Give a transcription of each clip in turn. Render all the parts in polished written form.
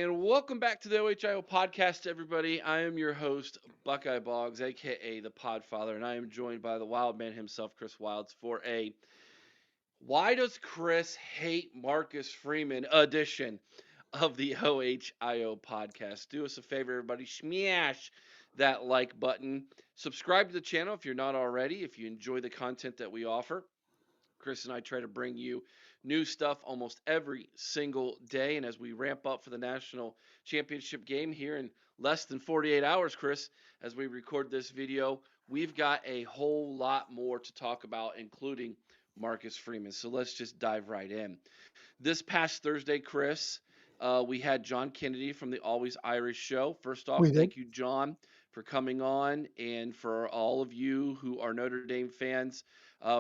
And welcome back to the OHIO podcast, everybody. I am your host, Buckeye Boggs, aka the Podfather, and I am joined by the wild man himself, Chris Wilds, for a Why Does Chris Hate Marcus Freeman edition of the OHIO podcast. Do us a favor, everybody, smash that like button. Subscribe to the channel if you're not already, if you enjoy the content that we offer. Chris and I try to bring you new stuff almost every single day. And as we ramp up for the national championship game here in less than 48 hours, Chris, as we record this video, we've got a whole lot more to talk about, including Marcus Freeman. So let's just dive right in. This past Thursday, Chris, we had John Kennedy from the Always Irish show. First off, We did. thank you, John, for coming on, and for all of you who are Notre Dame fans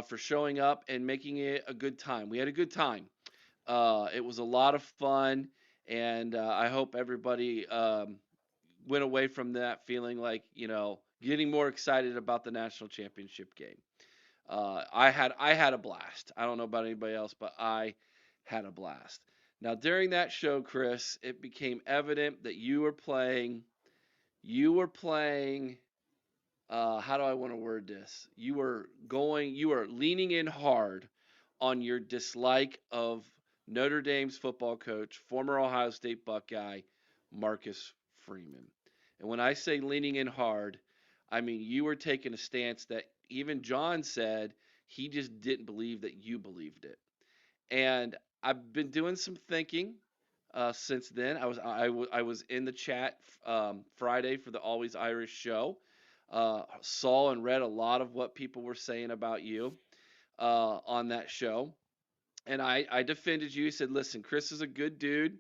for showing up and making it a good time. We had a good time. It was a lot of fun, and I hope everybody went away from that feeling like, getting more excited about the national championship game. I had a blast. I don't know about anybody else, but I had a blast. Now, during that show, Chris, it became evident that you were playing, how do I want to word this? You were leaning in hard on your dislike of Notre Dame's football coach, former Ohio State Buckeye, Marcus Freeman. And when I say leaning in hard, I mean you were taking a stance that even John said he just didn't believe that you believed it. And I've been doing some thinking since then. I was in the chat Friday for the Always Irish show. Saw and read a lot of what people were saying about you on that show, and I defended you. Said, listen, Chris is a good dude.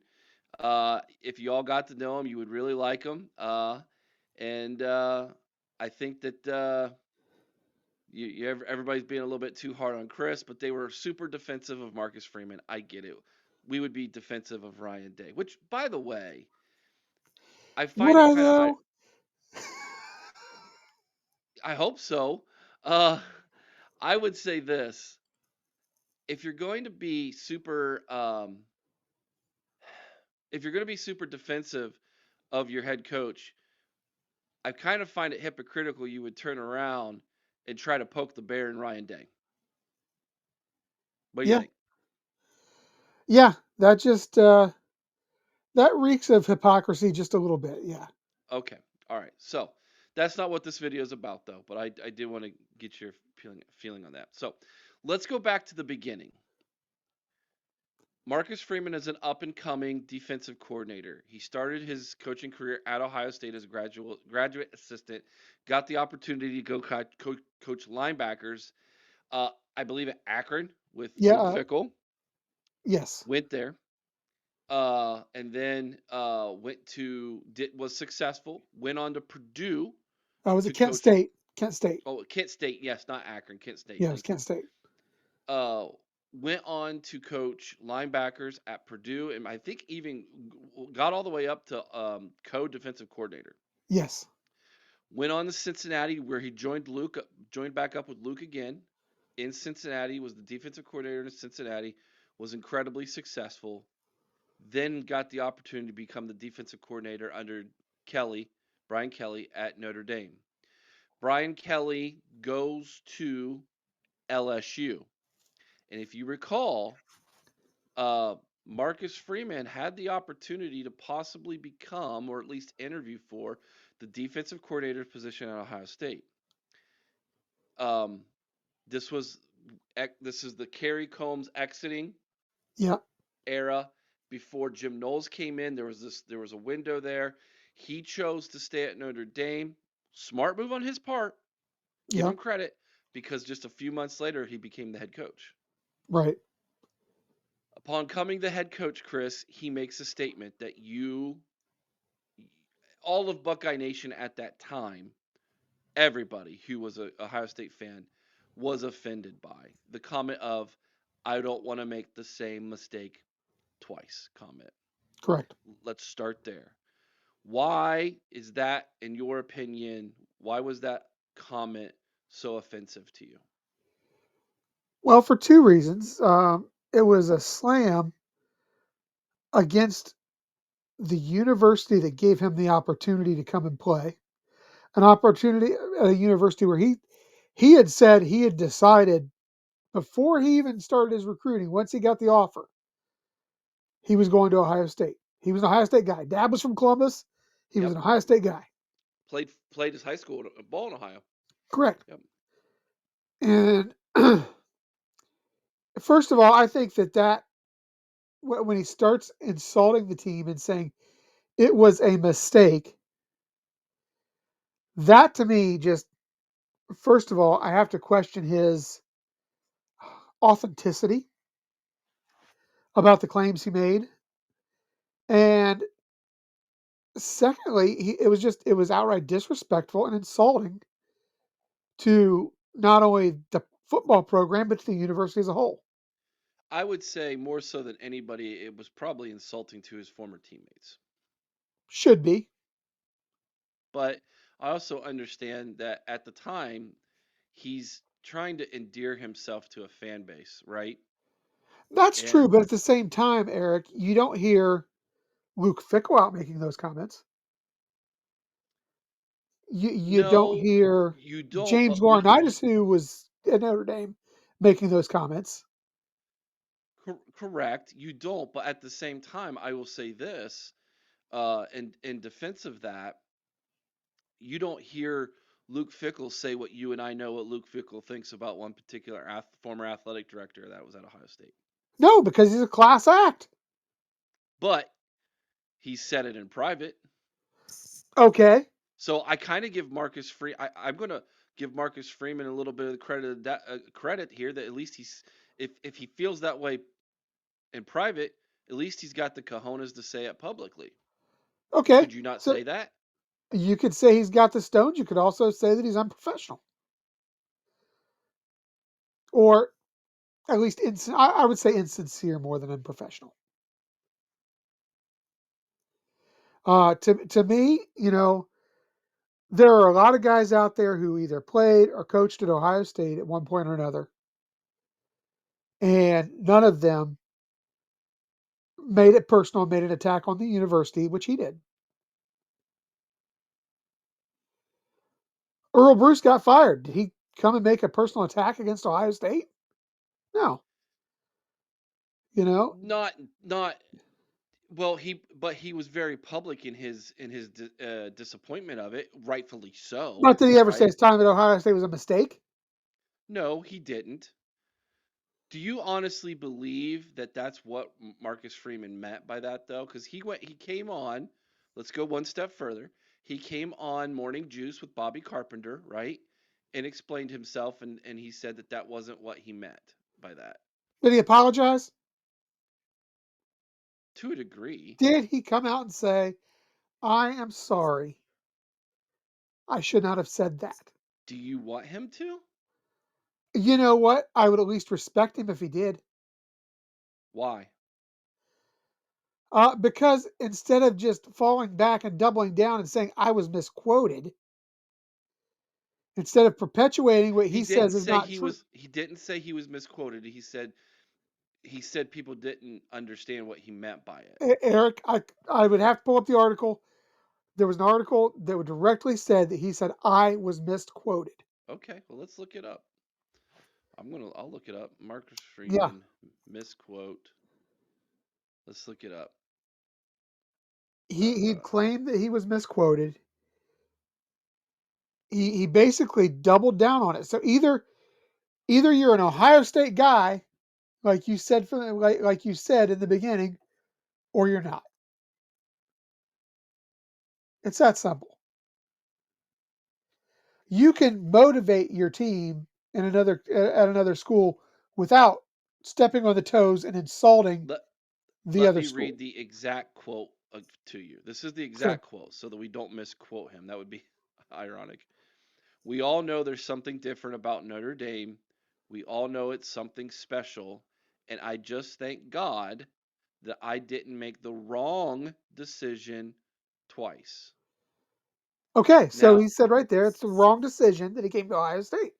If you all got to know him, you would really like him. And I think that everybody's being a little bit too hard on Chris, but they were super defensive of Marcus Freeman. I get it. We would be defensive of Ryan Day, which, by the way, I Would find it I kind of though? I hope so. Uh, I would say this: if you're going to be super, if you're going to be super defensive of your head coach, I kind of find it hypocritical you would turn around and try to poke the bear in Ryan Day. What do you Yeah, think? yeah. That just that reeks of hypocrisy just a little bit. Yeah. Okay. All right. So that's not what this video is about, though. But I did want to get your feeling on that. So let's go back to the beginning. Marcus Freeman is an up and coming defensive coordinator. He started his coaching career at Ohio State as a graduate assistant, got the opportunity to go coach linebackers, I believe at Akron with Yeah. Luke Fickle. Yes. Went there, and then was successful. Went on to Purdue I was to at Kent coach. State. Kent State. Oh, Kent State. Yes, not Akron. Kent State. Yeah, it was Thank you. Kent State. Uh, Went on to coach linebackers at Purdue, and I think even got all the way up to co-defensive coordinator. Yes. Went on to Cincinnati, where he joined back up with Luke again. In Cincinnati, was the defensive coordinator in Cincinnati, was incredibly successful. Then got the opportunity to become the defensive coordinator under Brian Kelly at Notre Dame. Brian Kelly goes to LSU. And if you recall, uh, Marcus Freeman had the opportunity to possibly become, or at least interview for, the defensive coordinator position at Ohio State. Um, this was this is the Kerry Combs exiting Yeah. era. Before Jim Knowles came in, there was a window there. He chose to stay at Notre Dame. Smart move on his part. Give Yeah. him credit, because just a few months later he became the head coach. Right. Upon coming the head coach, Chris, he makes a statement that all of Buckeye Nation at that time, everybody who was a Ohio State fan, was offended by the comment of, "I don't want to make the same mistake twice." Comment. Correct. Let's start there. Why is that, in your opinion? Why was that comment so offensive to you? Well, for two reasons. It was a slam against the university that gave him the opportunity to come and play, an opportunity at a university where he had said he had decided before he even started his recruiting, once he got the offer, he was going to Ohio State. He was an Ohio State guy. Dad was from Columbus. He was Yep. an Ohio State guy. Played his high school ball in Ohio. Correct. Yep. And first of all, I think that when he starts insulting the team and saying it was a mistake, that to me just first of all, I have to question his authenticity about the claims he made. And secondly, it was outright disrespectful and insulting to not only the football program but to the university as a whole. I would say more so than anybody, it was probably insulting to his former teammates. Should be. But I also understand that at the time, he's trying to endear himself to a fan base, right? That's true, And but at the same time, Eric, you don't hear Luke Fickle out making those comments. You don't no, hear you don't. James But what Laurinaitis, who was at Notre Dame, making those comments. correct, you don't. But at the same time, I will say this, in defense of that, you don't hear Luke Fickle say what you and I know what Luke Fickle thinks about one particular former athletic director that was at Ohio State. No, because he's a class act. But he said it in private. Okay. So I kind of give I'm going to give Marcus Freeman a little bit of the credit here that at least if he feels that way in private, at least he's got the cojones to say it publicly. Okay. Could you not So say that? you could say he's got the stones. You could also say that he's unprofessional, or at least I would say insincere more than unprofessional. To me, there are a lot of guys out there who either played or coached at Ohio State at one point or another, and none of them made it personal, made an attack on the university, which he did. Earl Bruce got fired. Did he come and make a personal attack against Ohio State? No. You know, Not well. He was very public in his disappointment of it, rightfully so, not that he ever said right? his time at Ohio State was a mistake. No, he didn't. Do you honestly believe that that's what Marcus Freeman meant by that though? Because he came on. Let's go one step further. He came on Morning Juice with Bobby Carpenter, right? And explained himself, and he said that that wasn't what he meant by that. Did he apologize? To a degree, Did he come out and say, I am sorry. I should not have said that? do you want him to? You know what? I would at least respect him if he did. Why? Because instead of just falling back and doubling down and saying, I was misquoted, instead of perpetuating what he says is not true. He didn't say he was misquoted. He said people didn't understand what he meant by it. Eric, I would have to pull up the article. There was an article that would directly said that he said, I was misquoted. Okay, well let's look it up. I'll look it up. Marcus Yeah. Freeman misquote. Let's look it up. He'd Uh, claimed that he was misquoted. He basically doubled down on it. So either you're an Ohio State guy, like you said like you said in the beginning, or you're not. It's that simple. You can motivate your team in another at another school without stepping on the toes and insulting let the let other me school. read the exact quote to you. This is the Sure. exact quote, so that we don't misquote him. That would be ironic. We all know there's something different about Notre Dame. We all know it's something special, and I just thank God that I didn't make the wrong decision twice. Okay, so Now, he said right there it's the wrong decision that he came to Ohio State.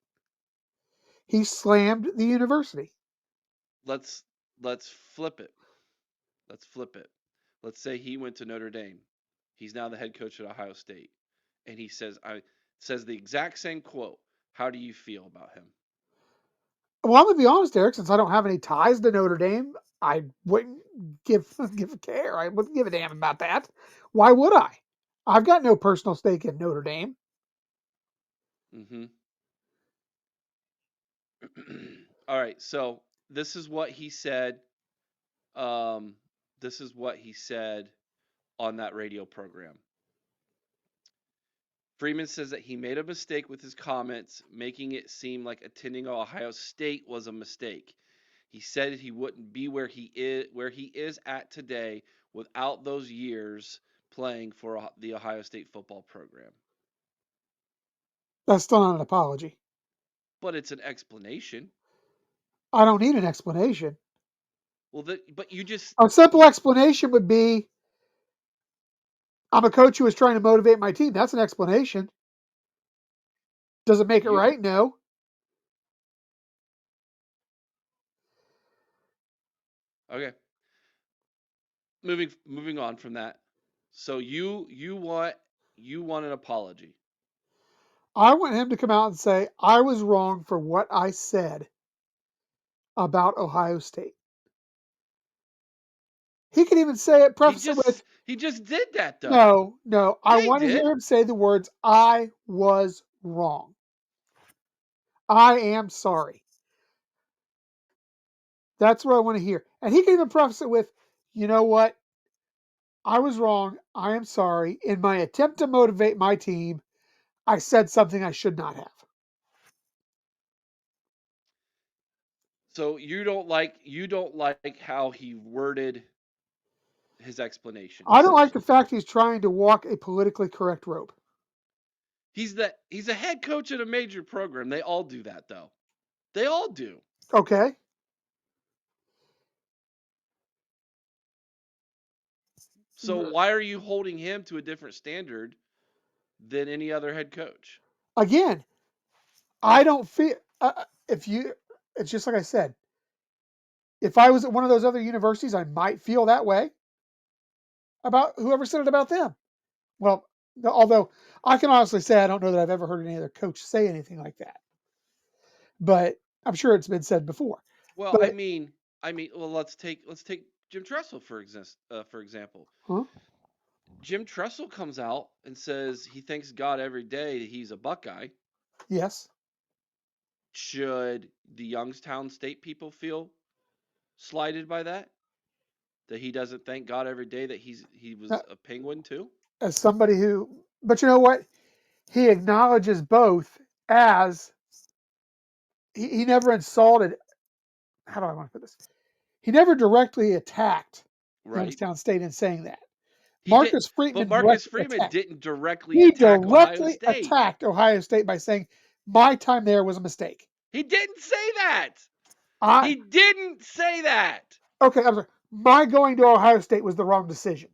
He slammed the university. let's let's flip it. Let's flip it. Let's say he went to Notre Dame. He's now the head coach at Ohio State, and he says the exact same quote. How do you feel about him? Well, I'm gonna be honest, Eric. Since I don't have any ties to Notre Dame, I wouldn't give give a care. I wouldn't give a damn about that. Why would I? I've got no personal stake in Notre Dame. Mm-hmm. All right. So this is what he said. Um, this is what he said on that radio program. Freeman says that he made a mistake with his comments, making it seem like attending Ohio State was a mistake. He said he wouldn't be where he is at today without those years playing for the Ohio State football program. That's still not an apology. But it's an explanation. I don't need an explanation. Well, but you just A simple explanation would be I'm a coach who is trying to motivate my team. That's an explanation. Does it make it you right? No. okay. Moving on from that. So you want an apology. I want him to come out and say, I was wrong for what I said about Ohio State. He can even say it, He preface it with, just he just did that though. no, no. I Yeah, he want to did. hear him say the words, I was wrong. I am sorry. That's what I want to hear. And he can even preface it with, you know what? I was wrong. I am sorry. In my attempt to motivate my team, I said something I should not have. So you don't like how he worded his explanation, I don't like the essentially. fact he's trying to walk a politically correct rope. He's a head coach at a major program. They all do that though. They all do. Okay. So why are you holding him to a different standard than any other head coach? Again, I don't feel, if you, it's just like I said, if I was at one of those other universities, I might feel that way about whoever said it about them. Well, although I can honestly say I don't know that I've ever heard any other coach say anything like that, but I'm sure it's been said before. Well, I But, mean, well, let's take Jim Trestle for example. huh? Jim Trestle comes out and says he thanks God every day that he's a Buckeye. Yes. Should the Youngstown State people feel slighted by that? That he doesn't thank God every day that he Uh, was a Penguin too? As somebody who, but you know what? He acknowledges both as he never insulted. How do I want to put this? He never directly attacked Right. Youngstown State in saying that. He did, Marcus but Freeman Marcus directly Freeman attacked. didn't directly He attack Ohio directly State. attacked Ohio State by saying, "My time there was a mistake." He didn't say that. I He didn't say that. okay. I'm sorry. My going to Ohio State was the wrong decision.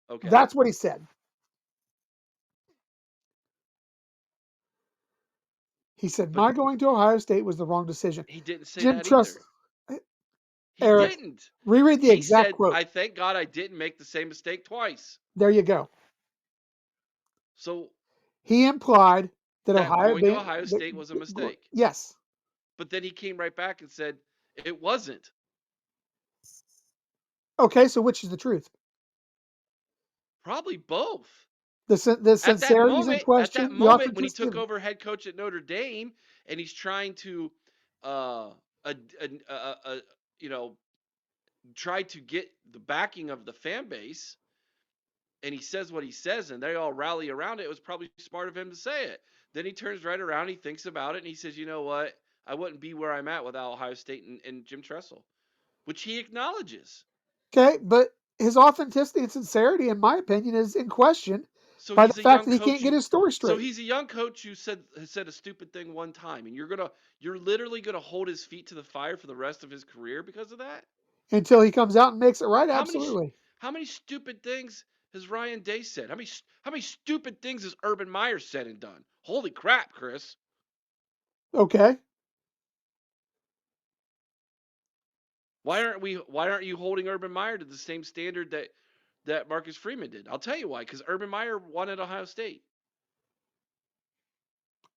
Okay. That's what he said. He said, But "My going to Ohio State was the wrong decision." he didn't say Jim that Trust, either. He Eric, didn't. reread the He exact said, quote. "I thank God I didn't make the same mistake twice." There you go. So He implied that that Ohio, going to Ohio State was a mistake. yes. But then he came right back and said it wasn't. Okay, so which is the truth? Probably both. The At that sincerity is in moment, at that question. The moment when he authenticity took of it. over head coach at Notre Dame and he's trying to uh, uh, uh, uh, uh, you know, try to get the backing of the fan base, and he says what he says, and they all rally around it. It was probably smart of him to say it. Then he turns right around, he thinks about it, and he says, "You know what? I wouldn't be where I'm at without Ohio State and Jim Tressel," which he acknowledges. Okay, but his authenticity and sincerity, in my opinion, is in question So by the he's a fact young that he can't coach get who, his story so straight he's a young coach who has said a stupid thing one time, and you're literally gonna hold his feet to the fire for the rest of his career because of that. until he comes out and makes it right. How many Absolutely. how many stupid things has Ryan Day said? How many stupid things has Urban Meyer said and done? Holy crap, Chris! Okay. Why aren't you holding Urban Meyer to the same standard that that Marcus Freeman did. I'll tell you why. Because Urban Meyer won at Ohio State.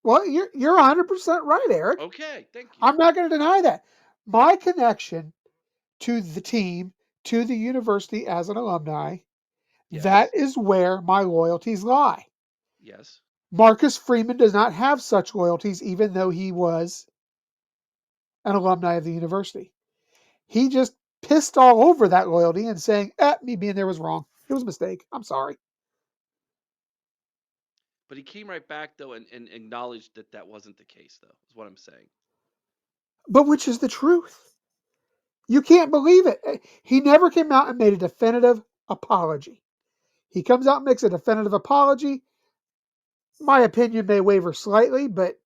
Well, you're 100% right, Eric. Okay, thank you. I'm not going to deny that. My connection to the team, to the university as an alumni, that Yes, is where my loyalties lie. yes. Marcus Freeman does not have such loyalties, even though he was an alumni of the university. He just pissed all over that loyalty and saying, me being there was wrong. It was a mistake. I'm sorry. But he came right back though and acknowledged that that wasn't the case though. Is what I'm saying. But which is the truth? You can't believe it. He never came out and made a definitive apology. He comes out and makes a definitive apology. My opinion may waver slightly, but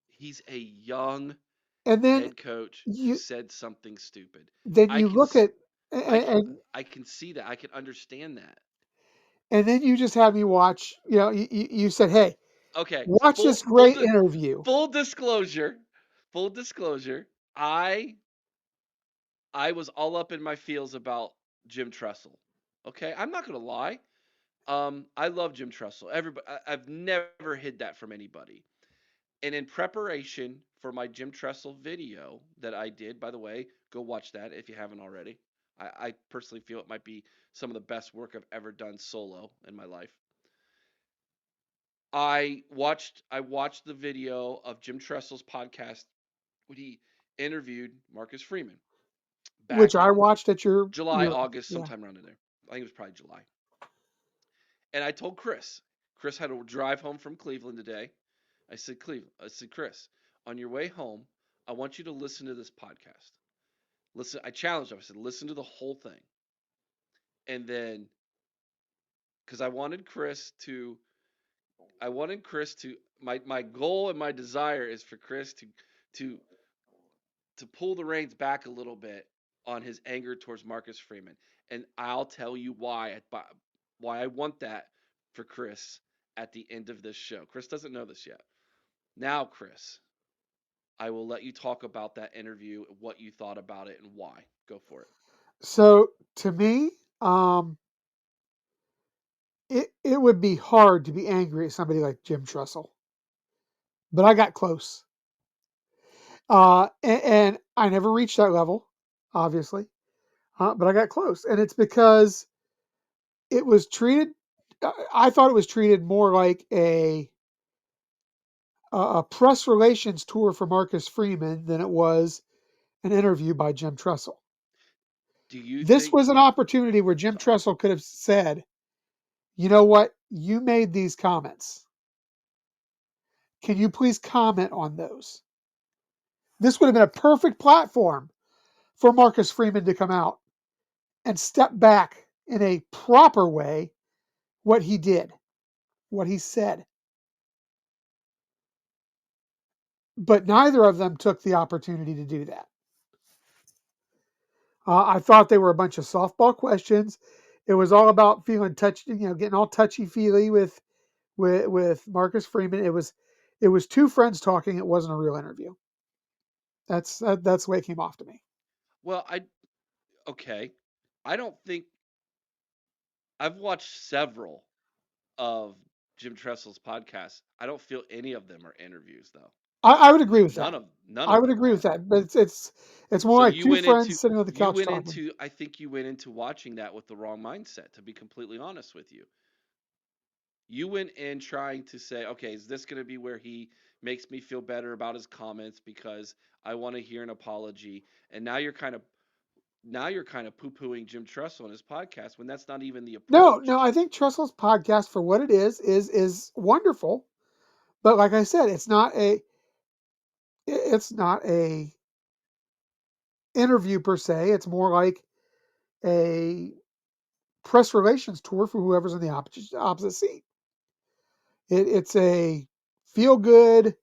He's a young and then head coach who you said something stupid. then I you can look s- at and I can see that. I can understand that. and then you just had me watch. You said, "Hey, Okay, watch this great interview." full disclosure. Full disclosure. I was all up in my feels about Jim Trestle. Okay, I'm not gonna lie. I love Jim Trestle. Everybody, I've never hid that from anybody. And in preparation for my Jim Trestle video that I did, by the way, go watch that if you haven't already. I personally feel it might be some of the best work I've ever done solo in my life. I watched the video of Jim Trestle's podcast when he interviewed Marcus Freeman Which back I in watched at July, your August, yeah. sometime around in there. I think it was probably July. And I told Chris had to drive home from Cleveland today. I said, Chris, on your way home, I want you to listen to this podcast. Listen, I challenged him. I said, listen to the whole thing. And then, because my goal and my desire is for Chris to, to pull the reins back a little bit on his anger towards Marcus Freeman. And I'll tell you why I want that for Chris at the end of this show. Chris doesn't know this yet. Now, Chris, I will let you talk about that interview, what you thought about it, and why. Go for it. So to me, it would be hard to be angry at somebody like Jim Trestle, but I got close. And I never reached that level, obviously, but I got close, and it's because it was treated. I thought it was treated more like a press relations tour for Marcus Freeman than it was an interview by Jim Trestle. Do you This think? was an opportunity where Jim Sorry. Trestle could have said, "You know what? You made these comments. Can you please comment on those?" This would have been a perfect platform for Marcus Freeman to come out and step back in a proper way what he did, what he said. But neither of them took the opportunity to do that. I thought they were a bunch of softball questions. It was all about feeling touched, getting all touchy feely with Marcus Freeman. It was two friends talking. It wasn't a real interview. That's the way it came off to me. Well, okay. I don't think I've watched several of Jim Trestle's podcasts. I don't feel any of them are interviews though. I would agree with that. None I of would them agree with are. that. But it's more So like two friends sitting on the couch talking. I think you went into watching that with the wrong mindset, to be completely honest with you. You went in trying to say, okay, is this going to be where he makes me feel better about his comments because I want to hear an apology? And now you're kind of poo-pooing Jim Trestle on his podcast when that's not even the No, approach. no, I think Trestle's podcast for what it is wonderful. But like I said, it's not a interview per se. It's more like a press relations tour for whoever's in the opposite seat. It's a feel good,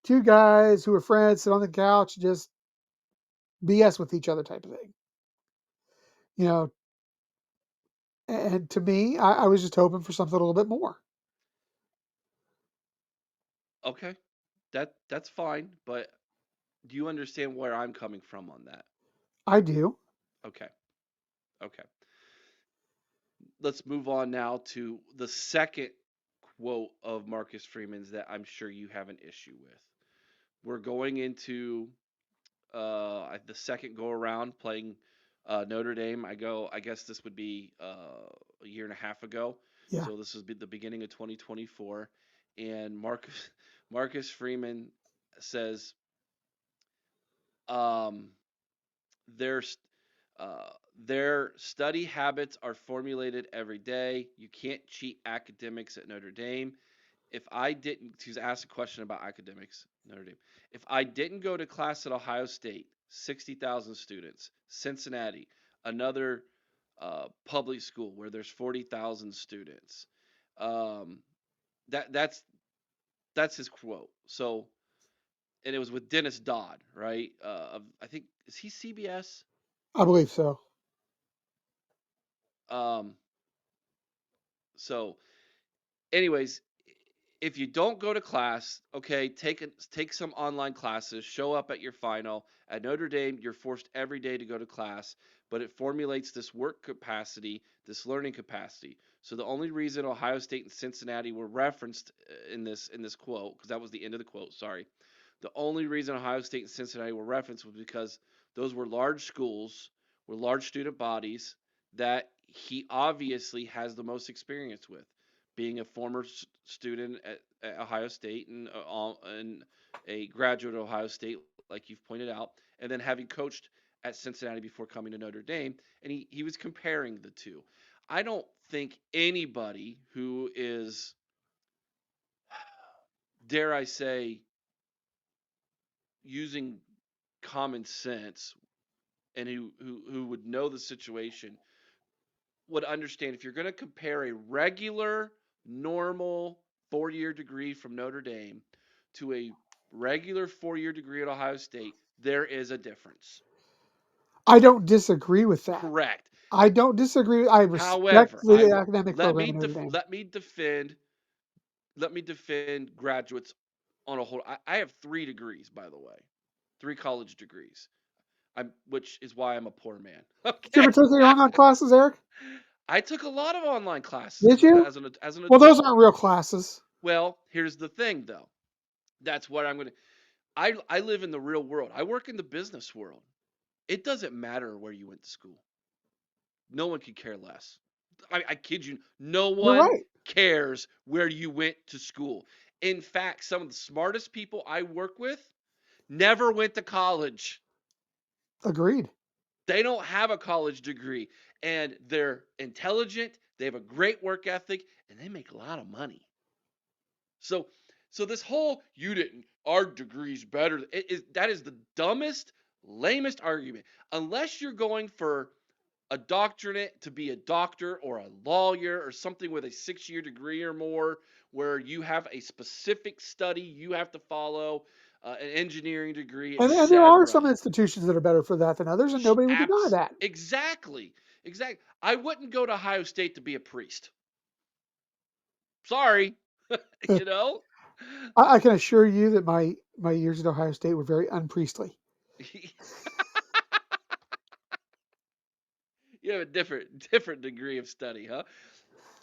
two guys who are friends sit on the couch, just BS with each other type of thing. You know, and to me, I was just hoping for something a little bit more. Okay, that's fine, but do you understand where I'm coming from on that? I do. Okay, okay. let's move on now to the second quote of Marcus Freeman's that I'm sure you have an issue with. We're going into the second go around playing Notre Dame. I guess this would be a year and a half ago. Yeah, So this would be the beginning of 2024. And Marcus Freeman says, um, their uh, their study habits are formulated every day. You can't cheat academics at Notre Dame. If I didn't, He's asked a question about academics, Notre Dame. If I didn't go to class at Ohio State, 60,000 students, Cincinnati, another public school where there's 40,000 students. Um, that's his quote. So, and it was with Dennis Dodd, right? I think, is he CBS? I believe so. Um, so anyways, if you don't go to class, okay, take some online classes, show up at your final. At Notre Dame, you're forced every day to go to class, but it formulates this work capacity, this learning capacity. So the only reason Ohio State and Cincinnati were referenced in this quote, because that was the end of the quote, sorry. The only reason Ohio State and Cincinnati were referenced was because those were large schools, were large student bodies that he obviously has the most experience with, being a former student at Ohio State and a graduate of Ohio State, like you've pointed out, and then having coached at Cincinnati before coming to Notre Dame, and he was comparing the two. I don't think anybody who is, dare I say, using common sense and who would know the situation would understand if you're going to compare a regular, normal 4-year degree from Notre Dame to a regular 4-year degree at Ohio State, there is a difference. I don't disagree with that. Correct. I don't disagree. I respect However, the academic program at Notre Dame. let me defend graduates on a whole. I have 3 degrees, by the way, 3 college degrees. Which is why I'm a poor man. Did you Okay. ever take any online classes, Eric? I took a lot of online classes Did you? as an Well, those adult. aren't real classes. Well, here's the thing though. That's what I'm going to I live in the real world. I work in the business world. It doesn't matter where you went to school. No one could care less. I kid you. No You're one right. cares where you went to school. In fact, some of the smartest people I work with never went to college. Agreed. They don't have a college degree and they're intelligent, they have a great work ethic, and they make a lot of money. So so this whole you didn't our degree's better that is the dumbest, lamest argument. Unless you're going for a doctorate to be a doctor or a lawyer or something with a 6-year degree or more, where you have a specific study you have to follow, an engineering degree, And there are some etc. institutions that are better for that than others, and nobody would deny Apps that. exactly, exactly. I wouldn't go to Ohio State to be a priest. Sorry, you know. I can assure you that my years at Ohio State were very unpriestly. You have a different degree of study, huh?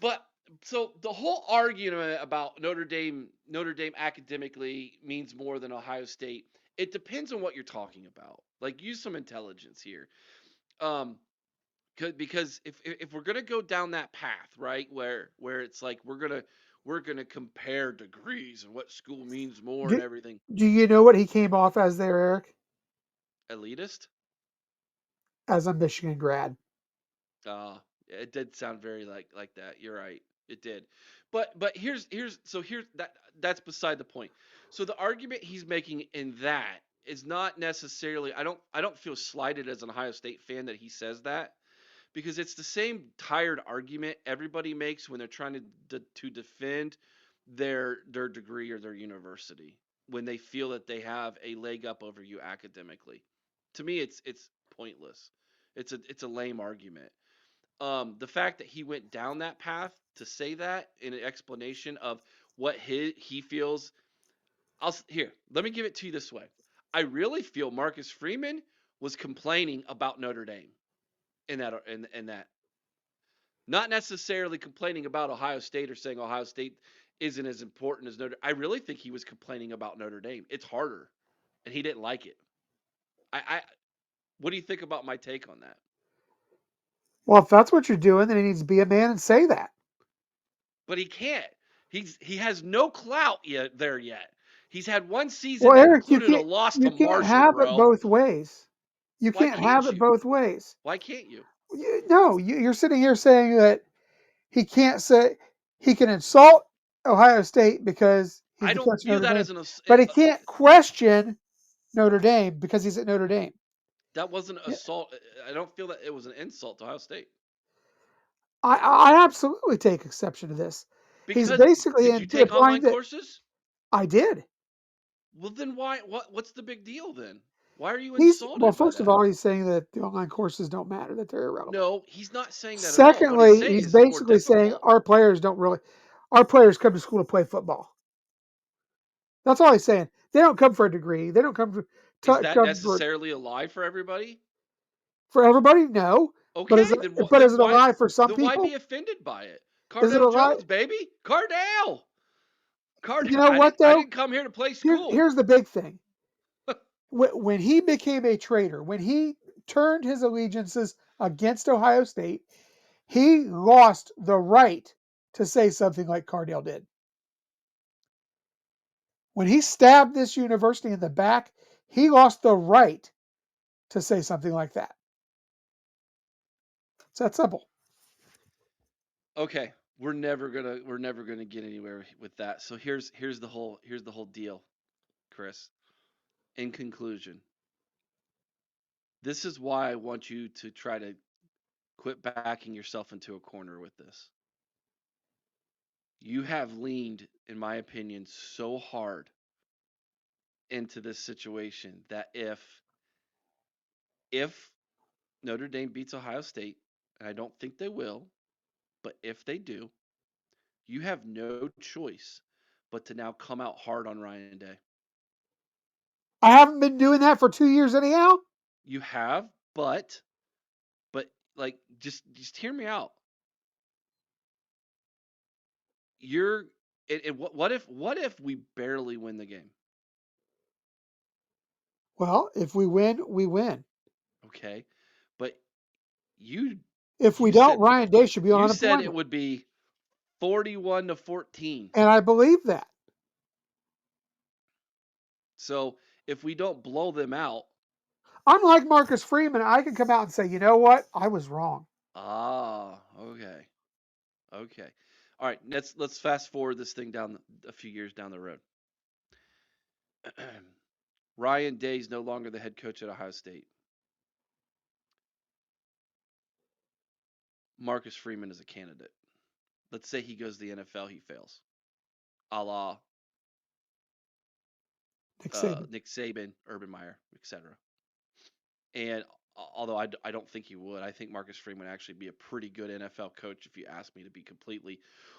But so the whole argument about Notre Dame academically means more than Ohio State. It depends on what you're talking about. Like, use some intelligence here. Um, because if we're gonna go down that path, right, where it's like we're gonna compare degrees and what school means more and Do, everything, do you know what he came off as there, Eric? elitist. As a Michigan grad. It did sound very like that. You're right. It did. But that's beside the point. So the argument he's making in that is not necessarily, I don't feel slighted as an Ohio State fan that he says that, because it's the same tired argument everybody makes when they're trying to defend their degree or their university, when they feel that they have a leg up over you academically. To me, it's pointless. It's a lame argument. The fact that he went down that path to say that in an explanation of what he feels. Here, let me give it to you this way. I really feel Marcus Freeman was complaining about Notre Dame in that. Not necessarily complaining about Ohio State or saying Ohio State isn't as important as Notre. I really think he was complaining about Notre Dame. It's harder, and he didn't like it. I what do you think about my take on that? Well, if that's what you're doing, then he needs to be a man and say that. But he can't. He has no clout yet there yet. He's had one season Well, that Eric, included a loss to you can't Marshall, have it bro. both ways. You Why can't have can't it you? both ways. Why can't you? No, you're sitting here saying that he can't say he can insult Ohio State because he's I the don't coach of view Notre that Dame, as but he can't question Notre Dame because he's at Notre Dame. that wasn't Yeah, assault. I don't feel that it was an insult to Ohio State I absolutely take exception to this. He's because basically did you take implying online that courses? I did. Well, then why? What's the big deal then? Why are you Well, insulted by first of that? all, he's saying that the online courses don't matter, that they're irrelevant. No, he's not saying that at all. What he's Secondly, saying he's is it's more basically saying difficult. our players come to school to play football. That's all he's saying. They don't come for a degree. They don't Is that come for necessarily a lie for everybody? everybody. No, but Okay, then what? is it a lie for some Then why be people? offended by it? Is it a Cardale lie? Jones, baby, Cardale. Cardale. You know what I though? didn't come here to play school. Here's the big thing. When he became a traitor, when he turned his allegiances against Ohio State, he lost the right to say something like Cardale did. When he stabbed this university in the back, he lost the right to say something like that. It's that simple. Okay, we're never gonna get anywhere with that. So here's the whole deal, Chris. In conclusion, this is why I want you to try to quit backing yourself into a corner with this. You have leaned, in my opinion, so hard into this situation that if Notre Dame beats Ohio State, and I don't think they will, but if they do, you have no choice but to now come out hard on Ryan Day. I haven't been doing that for 2 years anyhow. You have, but like just hear me out. You're and what if we barely win the game? Well, if we win, we win. Okay, but you If we you don't, said Ryan Day should be on you said it unemployment. would be 41-14. And I believe that. So if we don't blow them out, Unlike Marcus Freeman, I can come out and say, you know what? I was wrong. okay, okay, all right. Let's fast forward this thing down a few years down the road. Ryan Day's no longer the head coach at Ohio State. Marcus Freeman is a candidate. Let's say he goes to the NFL, he fails, a la Nick Saban. Nick Saban, Urban Meyer, etc. And although I don't think he would, I think Marcus Freeman would actually be a pretty good NFL coach if you ask me to be completely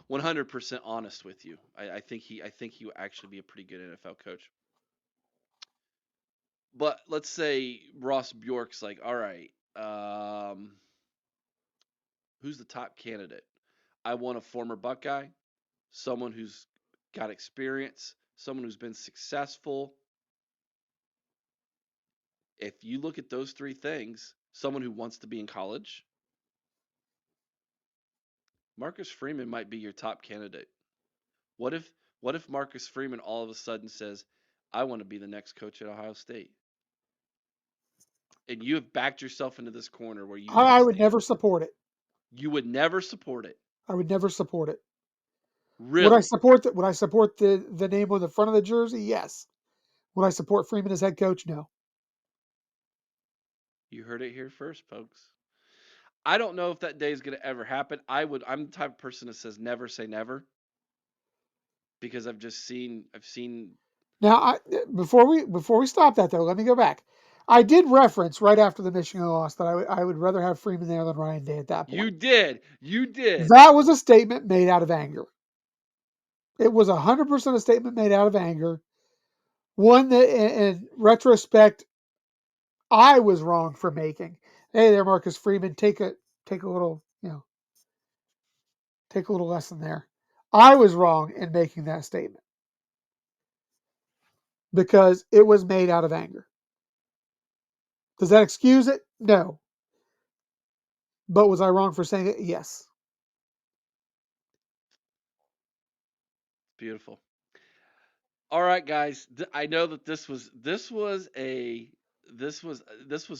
100% honest with you. I think he would actually be a pretty good NFL coach. But let's say Ross Bjork's like, all right, who's the top candidate? I want a former Buckeye, someone who's got experience, someone who's been successful. If you look at those three things, someone who wants to be in college, Marcus Freeman might be your top candidate. What if Marcus Freeman all of a sudden says, "I want to be the next coach at Ohio State," and you have backed yourself into this corner where you I can't would stand never it? support it. You would never support it. I would never support it. Really? Would I support the name on the front of the jersey? Yes. Would I support Freeman as head coach? No. You heard it here first, folks. I don't know if that day is going to ever happen. I'm the type of person that says never say never because I've seen Now, before we stop that though, let me go back. I did reference right after the Michigan loss that I would rather have Freeman there than Ryan Day at that you point. did. You did. That was a statement made out of anger. It was 100% a statement made out of anger. One that, in retrospect, I was wrong for making. Hey there, Marcus Freeman, take a little, take a little lesson there. I was wrong in making that statement because it was made out of anger. Does that excuse it? No. But was I wrong for saying it? Yes. Beautiful. All right, guys. I know that this was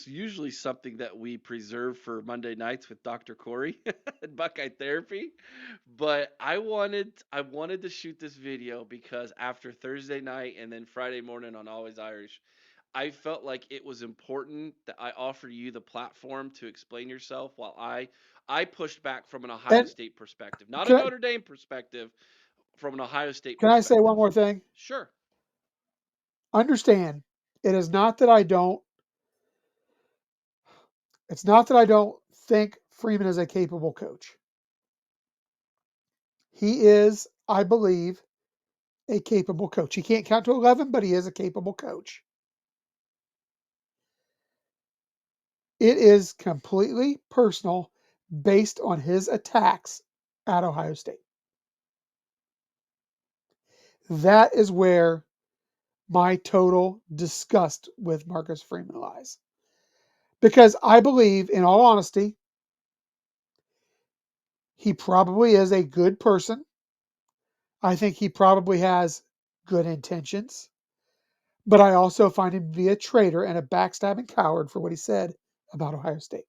usually something that we preserve for Monday nights with Dr. Corey and Buckeye Therapy, but I wanted to shoot this video because after Thursday night and then Friday morning on Always Irish, I felt like it was important that I offer you the platform to explain yourself while I pushed back from an Ohio And State perspective, not a can I, Notre Dame perspective, from an Ohio State can I say one perspective. more thing? Sure. Understand, it is not that I don't. It's not that I don't think Freeman is a capable coach. He is, I believe, a capable coach. He can't count to 11, but he is a capable coach. It is completely personal based on his attacks at Ohio State. That is where my total disgust with Marcus Freeman lies. Because I believe, in all honesty, he probably is a good person. I think he probably has good intentions. But I also find him to be a traitor and a backstabbing coward for what he said about Ohio State.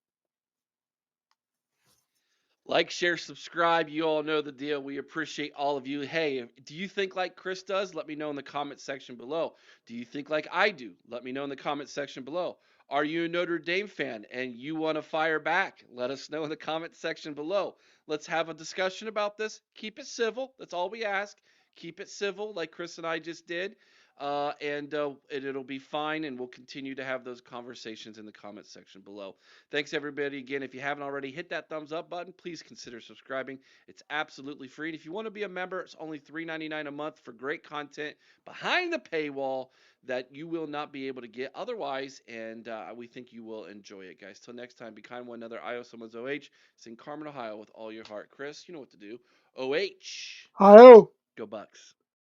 Like, share, subscribe. You all know the deal. We appreciate all of you. Hey, do you think like Chris does? Let me know in the comment section below. Do you think like I do? Let me know in the comment section below. Are you a Notre Dame fan and you want to fire back? Let us know in the comment section below. Let's have a discussion about this. Keep it civil. That's all we ask. Keep it civil, like Chris and I just did. And it'll be fine, and we'll continue to have those conversations in the comment section below. Thanks, everybody. Again, if you haven't already, hit that thumbs up button. Please consider subscribing. It's absolutely free. And if you want to be a member, it's only $3.99 a month for great content behind the paywall that you will not be able to get otherwise. And we think you will enjoy it, guys. Till next time, be kind one another. I owe someone's OH. Sing Carmen, Ohio with all your heart. Chris, you know what to do. OH. Hi-oh. Go Bucks.